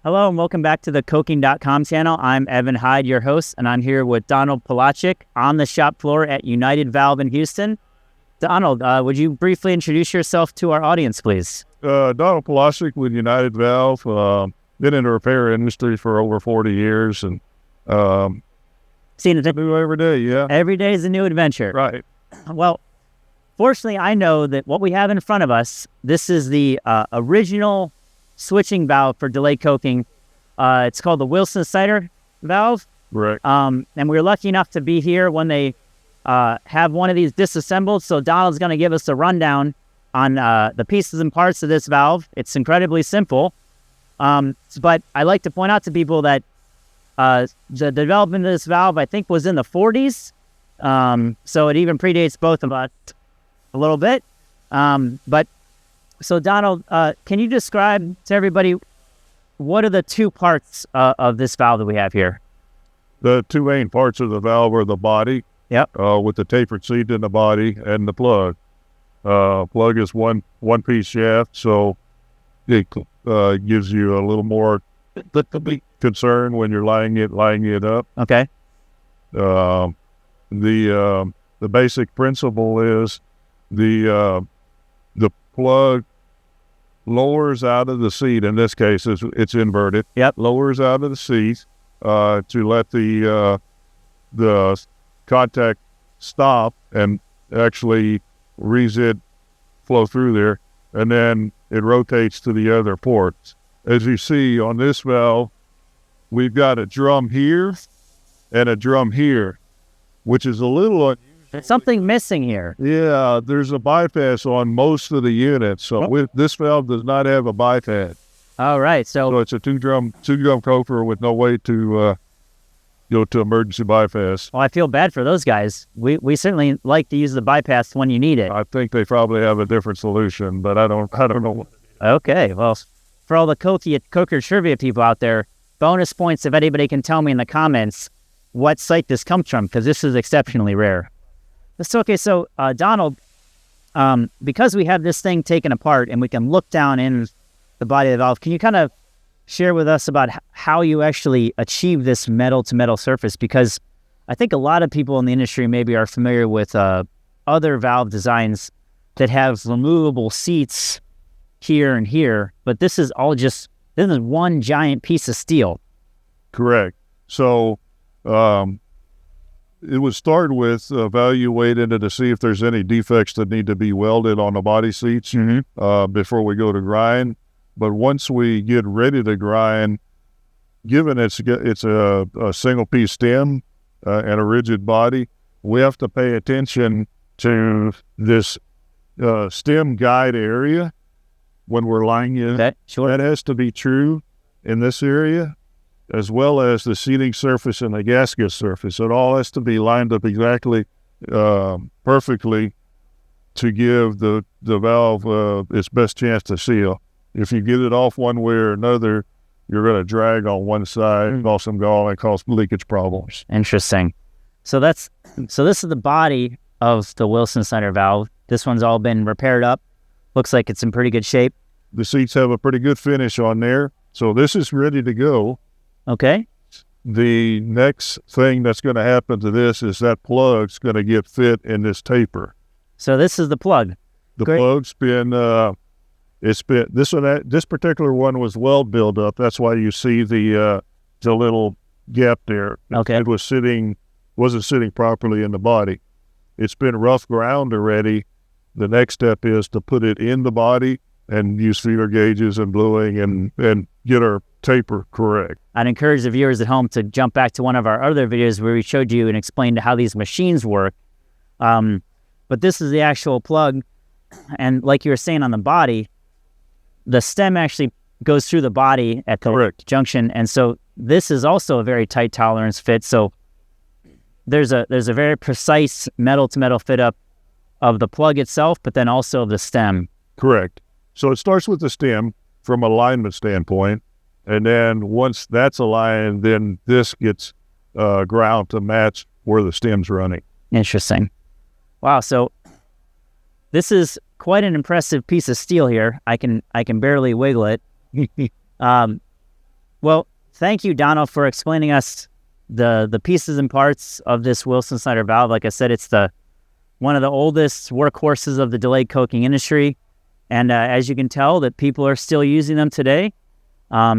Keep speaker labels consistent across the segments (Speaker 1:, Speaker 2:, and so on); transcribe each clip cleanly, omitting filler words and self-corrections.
Speaker 1: Hello and welcome back to the Coking.com channel. I'm Evan Hyde, your host, and I'm here with Donald Polaczyk on the shop floor at United Valve in Houston. Donald, would you briefly introduce yourself to our audience, please?
Speaker 2: Donald Polaczyk with United Valve. Been in the repair industry for over 40 years and
Speaker 1: Seen it
Speaker 2: do every day, yeah.
Speaker 1: every day is a new adventure.
Speaker 2: Right.
Speaker 1: Well, fortunately, I know that what we have in front of us, this is the original switching valve for delayed coking. It's called the Wilson Snyder valve.
Speaker 2: Correct.
Speaker 1: And we were lucky enough to be here when they have one of these disassembled. So Donald's going to give us a rundown on the pieces and parts of this valve. It's incredibly simple. But I like to point out to people that the development of this valve, I think, was in the 40s. So it even predates both of us a little bit. So Donald, can you describe to everybody what are the two parts of this valve that we have here?
Speaker 2: The two main parts of the valve are the body,
Speaker 1: Yep.
Speaker 2: with the tapered seat in the body, and the plug. Plug is one piece shaft, so it gives you a little more concern when you're lining it up.
Speaker 1: Okay.
Speaker 2: The basic principle is the plug lowers out of the seat. In this case, it's inverted.
Speaker 1: Yep.
Speaker 2: Lowers out of the seat to let the contact stop and actually resid flow through there, and then it rotates to the other ports. As you see on this valve, we've got a drum here and a drum here, which is a little
Speaker 1: There's something missing here.
Speaker 2: yeah, there's a bypass on most of the units. So this valve does not have a bypass.
Speaker 1: All right. So
Speaker 2: So it's a two drum coker with no way to go to emergency bypass.
Speaker 1: well, I feel bad for those guys. We certainly like to use the bypass when you need it.
Speaker 2: I think they probably have a different solution, but I don't know.
Speaker 1: Okay. Well, for all the coker trivia people out there, bonus points if anybody can tell me in the comments what site this comes from, because this is exceptionally rare. Okay, so Donald, because we have this thing taken apart and we can look down in the body of the valve, can you kind of share with us about how you actually achieve this metal-to-metal surface? Because I think a lot of people in the industry maybe are familiar with other valve designs that have removable seats here and here, but this is one giant piece of steel.
Speaker 2: Correct. So it would start with evaluating it to see if there's any defects that need to be welded on the body seats before we go to grind. But once we get ready to grind, given it's a single piece stem and a rigid body, we have to pay attention to this stem guide area when we're lining it.
Speaker 1: Okay, sure.
Speaker 2: That has to be true in this area, as well as the seating surface and the gasket surface. It all has to be lined up exactly perfectly to give the valve its best chance to seal. If you get it off one way or another, you're going to drag on one side, cause some gall, and cause leakage problems.
Speaker 1: Interesting. So this is the body of the Wilson Snyder valve. This one's all been repaired up. Looks like it's in pretty good shape.
Speaker 2: The seats have a pretty good finish on there, so this is ready to go.
Speaker 1: Okay.
Speaker 2: The next thing that's going to happen to this is that plug's going to get fit in this taper.
Speaker 1: So this is the plug.
Speaker 2: The
Speaker 1: Great.
Speaker 2: plug's been this particular one was weld buildup. That's why you see the little gap there.
Speaker 1: Okay.
Speaker 2: It wasn't sitting properly in the body. It's been rough ground already. The next step is to put it in the body and use feeler gauges and bluing and get our taper correct.
Speaker 1: I'd encourage the viewers at home to jump back to one of our other videos where we showed you and explained how these machines work. But this is the actual plug. And like you were saying on the body, the stem actually goes through the body at the
Speaker 2: Correct.
Speaker 1: junction. And so this is also a very tight tolerance fit. So there's a very precise metal-to-metal fit up of the plug itself, but then also of the stem.
Speaker 2: Correct. So it starts with the stem from alignment standpoint, and then once that's aligned, then this gets ground to match where the stem's running.
Speaker 1: Interesting. Wow. So this is quite an impressive piece of steel here. I can barely wiggle it. Well, thank you, Donald, for explaining us the pieces and parts of this Wilson Snyder valve. Like I said, it's one of the oldest workhorses of the delayed coking industry. And as you can tell, that people are still using them today.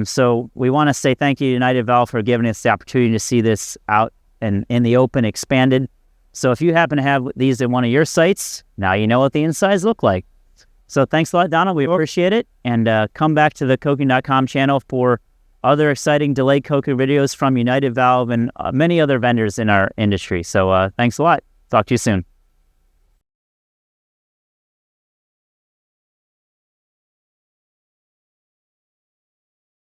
Speaker 1: So we want to say thank you to United Valve for giving us the opportunity to see this out and in the open, expanded. So if you happen to have these in one of your sites, now you know what the insides look like. So thanks a lot, Donald. We appreciate it. And come back to the coking.com channel for other exciting delayed coking videos from United Valve and many other vendors in our industry. So thanks a lot. Talk to you soon.